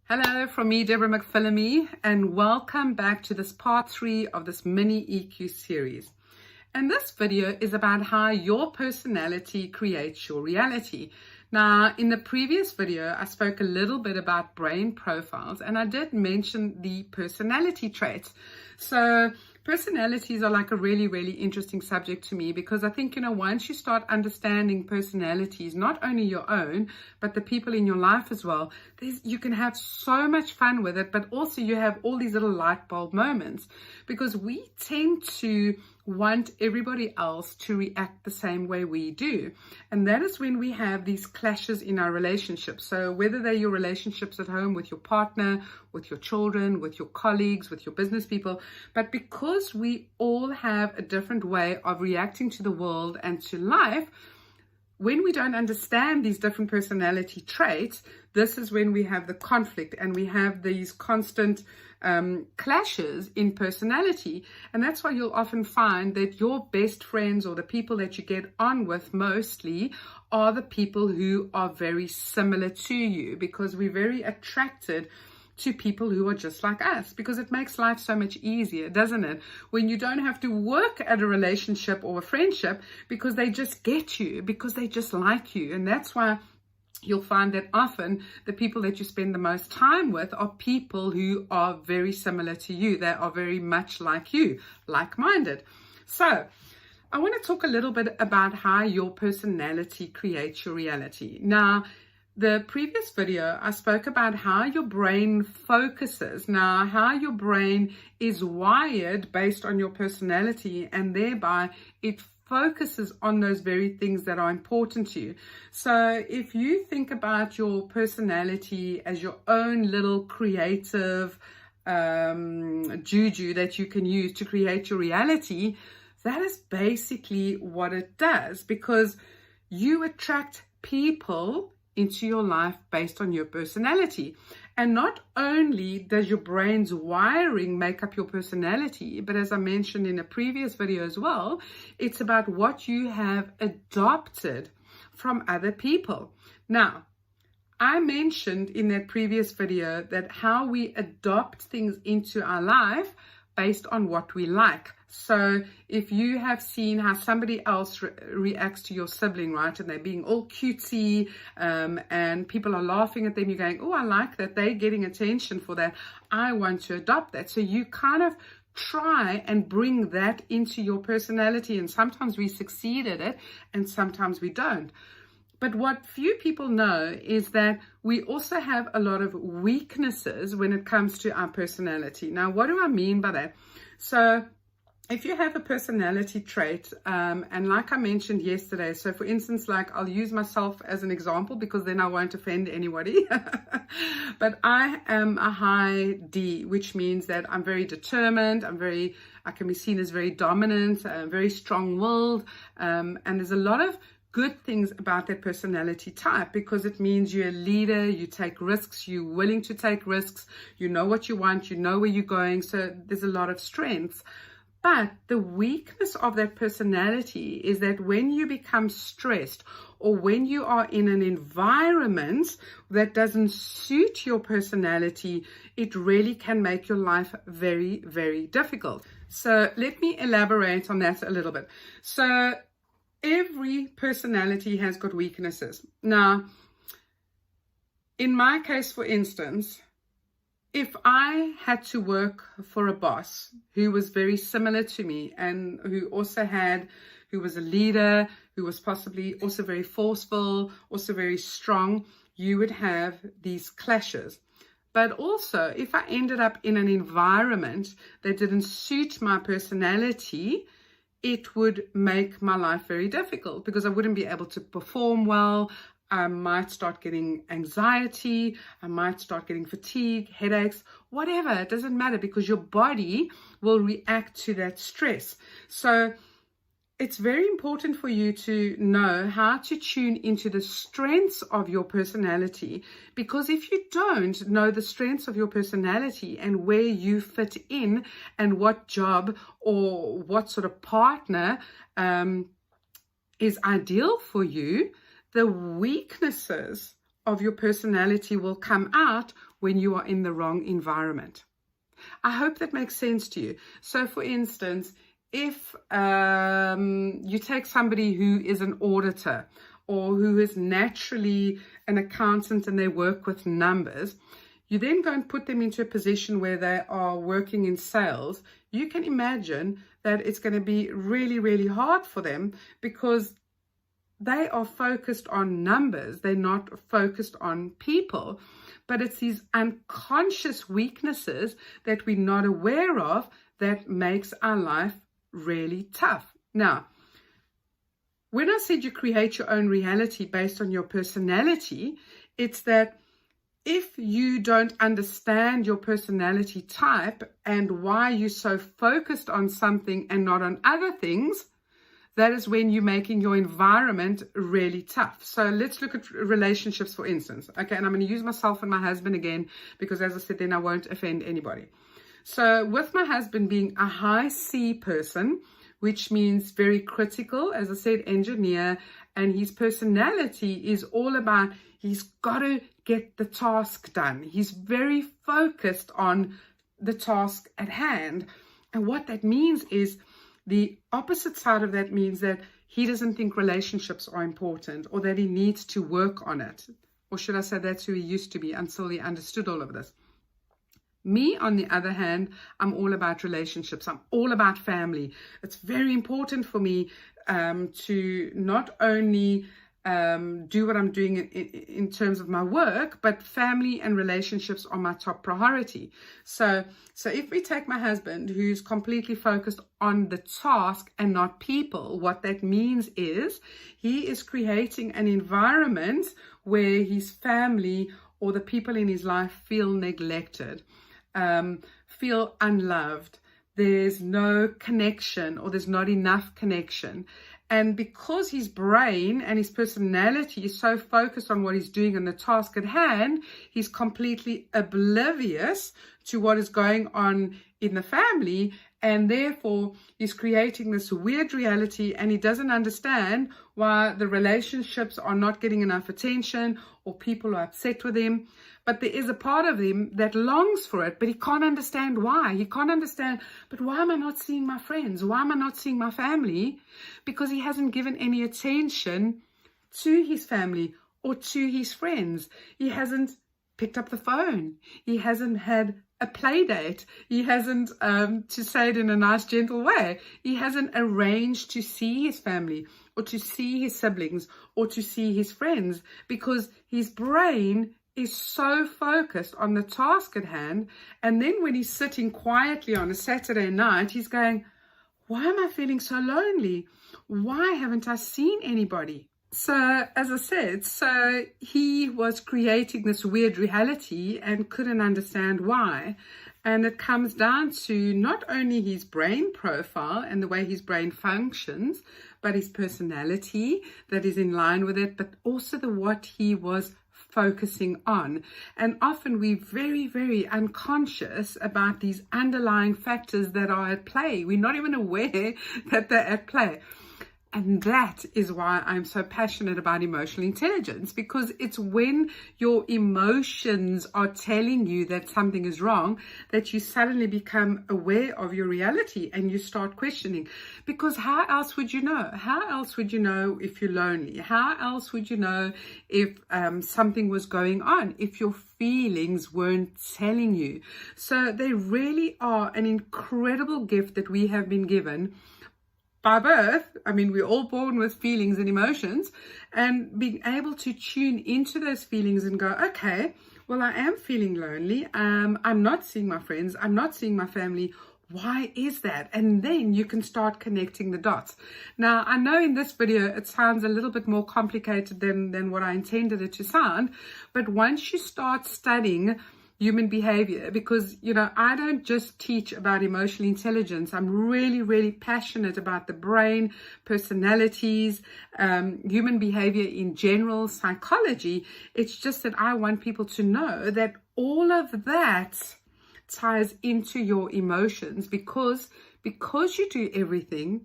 Hello from me, Deborah McPhillamy, and welcome back to this part 3 of this mini EQ series. And this video is about how your personality creates your reality. Now, in the previous video, I spoke a little bit about brain profiles, and I did mention the personality traits. So personalities are like a really interesting subject to me, because I think, once you start understanding personalities, not only your own, but the people in your life as well, you can have so much fun with it, but also you have all these little light bulb moments, because we tend to want everybody else to react the same way we do. And that is when we have these clashes in our relationships. So whether they're your relationships at home with your partner, with your children, with your colleagues, with your business people, but because we all have a different way of reacting to the world and to life, when we don't understand these different personality traits, this is when we have the conflict and we have these constant clashes in personality. And that's why you'll often find that your best friends, or the people that you get on with mostly, are the people who are very similar to you, because we're very attracted to people who are just like us, because it makes life so much easier, doesn't it? When you don't have to work at a relationship or a friendship, because they just get you, because they just like you. And that's why you'll find that often the people that you spend the most time with are people who are very similar to you. They are very much like you, like-minded. So I want to talk a little bit about how your personality creates your reality. Now, the previous video, I spoke about how your brain focuses. Now, how your brain is wired based on your personality, and thereby it focuses on those very things that are important to you. So if you think about your personality as your own little creative juju that you can use to create your reality, that is basically what it does, because you attract people into your life based on your personality. And not only does your brain's wiring make up your personality, but as I mentioned in a previous video as well, it's about what you have adopted from other people. Now, I mentioned in that previous video that how we adopt things into our life based on what we like. So if you have seen how somebody else reacts to your sibling, right, and they're being all cutesy, and people are laughing at them, you're going, oh, I like that, they're getting attention for that, I want to adopt that. So you kind of try and bring that into your personality, and sometimes we succeed at it and sometimes we don't. But what few people know is that we also have a lot of weaknesses when it comes to our personality. Now, what do I mean by that? So if you have a personality trait, and like I mentioned yesterday, so for instance, like I'll use myself as an example because then I won't offend anybody. But I am a high D, which means that I'm very determined. I can be seen as very dominant, very strong-willed, and there's a lot of good things about that personality type, because it means you're a leader, you take risks, you're willing to take risks, you know what you want, you know where you're going, so there's a lot of strengths. But the weakness of that personality is that when you become stressed, or when you are in an environment that doesn't suit your personality, it really can make your life very difficult. So let me elaborate on that a little bit. So every personality has got weaknesses. Now, in my case, for instance, if I had to work for a boss who was very similar to me, and who was a leader, who was possibly also very forceful, also very strong, you would have these clashes. But also, if I ended up in an environment that didn't suit my personality, it would make my life very difficult, because I wouldn't be able to perform well. I might start getting anxiety, I might start getting fatigue, headaches, whatever. It doesn't matter, because your body will react to that stress. So it's very important for you to know how to tune into the strengths of your personality, because if you don't know the strengths of your personality and where you fit in and what job or what sort of partner is ideal for you, the weaknesses of your personality will come out when you are in the wrong environment. I hope that makes sense to you. So for instance, if you take somebody who is an auditor or who is naturally an accountant and they work with numbers, you then go and put them into a position where they are working in sales, you can imagine that it's going to be really, really hard for them because they are focused on numbers. They're not focused on people. But it's these unconscious weaknesses that we're not aware of that makes our life really tough. Now, when I said you create your own reality based on your personality, it's that if you don't understand your personality type and why you're so focused on something and not on other things, that is when you're making your environment really tough. So let's look at relationships, for instance. Okay, and I'm going to use myself and my husband again, because as I said, then I won't offend anybody. So with my husband being a high C person, which means very critical, as I said, engineer, and his personality is all about, he's got to get the task done. He's very focused on the task at hand. And what that means is, the opposite side of that means that he doesn't think relationships are important or that he needs to work on it. Or should I say that's who he used to be until he understood all of this. Me, on the other hand, I'm all about relationships. I'm all about family. It's very important for me to not only do what I'm doing in terms of my work, but family and relationships are my top priority. So if we take my husband, who's completely focused on the task and not people, what that means is he is creating an environment where his family or the people in his life feel neglected, feel unloved. There's no connection, or there's not enough connection. And because his brain and his personality is so focused on what he's doing and the task at hand, he's completely oblivious to what is going on in the family. And therefore, he's creating this weird reality, and he doesn't understand why the relationships are not getting enough attention or people are upset with him. But there is a part of him that longs for it, but he can't understand why. He can't understand, but why am I not seeing my friends? Why am I not seeing my family? Because he hasn't given any attention to his family or to his friends. He hasn't picked up the phone. He hasn't had a play date. He hasn't, to say it in a nice, gentle way, he hasn't arranged to see his family or to see his siblings or to see his friends, because his brain is so focused on the task at hand. And then when he's sitting quietly on a Saturday night, he's going, why am I feeling so lonely? Why haven't I seen anybody? So as I said, so he was creating this weird reality and couldn't understand why. And it comes down to not only his brain profile and the way his brain functions, but his personality that is in line with it, but also what he was focusing on. And often we're very, very unconscious about these underlying factors that are at play. We're not even aware that they're at play. And that is why I'm so passionate about emotional intelligence, because it's when your emotions are telling you that something is wrong that you suddenly become aware of your reality and you start questioning. Because how else would you know? How else would you know if you're lonely? How else would you know if something was going on, if your feelings weren't telling you? So they really are an incredible gift that we have been given by birth. I mean, we're all born with feelings and emotions, and being able to tune into those feelings and go, okay, well, I am feeling lonely. I'm not seeing my friends. I'm not seeing my family. Why is that? And then you can start connecting the dots. Now, I know in this video, it sounds a little bit more complicated than what I intended it to sound, but once you start studying human behavior, because, you know, I don't just teach about emotional intelligence. I'm really, really passionate about the brain, personalities, human behavior in general, psychology. It's just that I want people to know that all of that ties into your emotions, because you do everything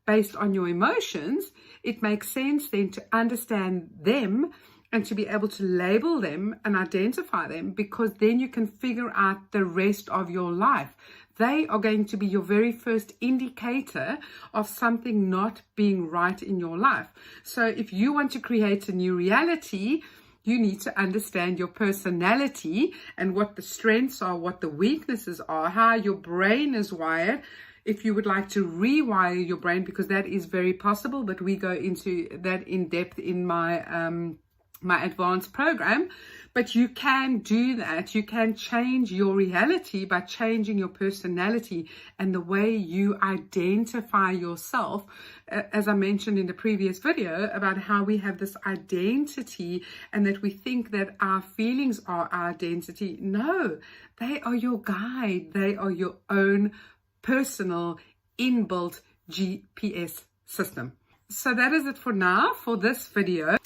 based on your emotions. It makes sense then to understand them and to be able to label them and identify them, because then you can figure out the rest of your life. They are going to be your very first indicator of something not being right in your life. So if you want to create a new reality, you need to understand your personality and what the strengths are, what the weaknesses are, how your brain is wired. If you would like to rewire your brain, because that is very possible, but we go into that in depth in my my advanced program. But you can do that. You can change your reality by changing your personality and the way you identify yourself. As I mentioned in the previous video about how we have this identity and that we think that our feelings are our identity. No, they are your guide. They are your own personal inbuilt GPS system. So that is it for now for this video.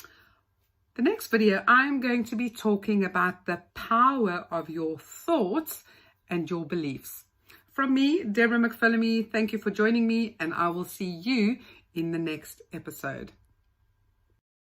The next video, I'm going to be talking about the power of your thoughts and your beliefs. From me, Deborah McPhillamy, thank you for joining me, and I will see you in the next episode.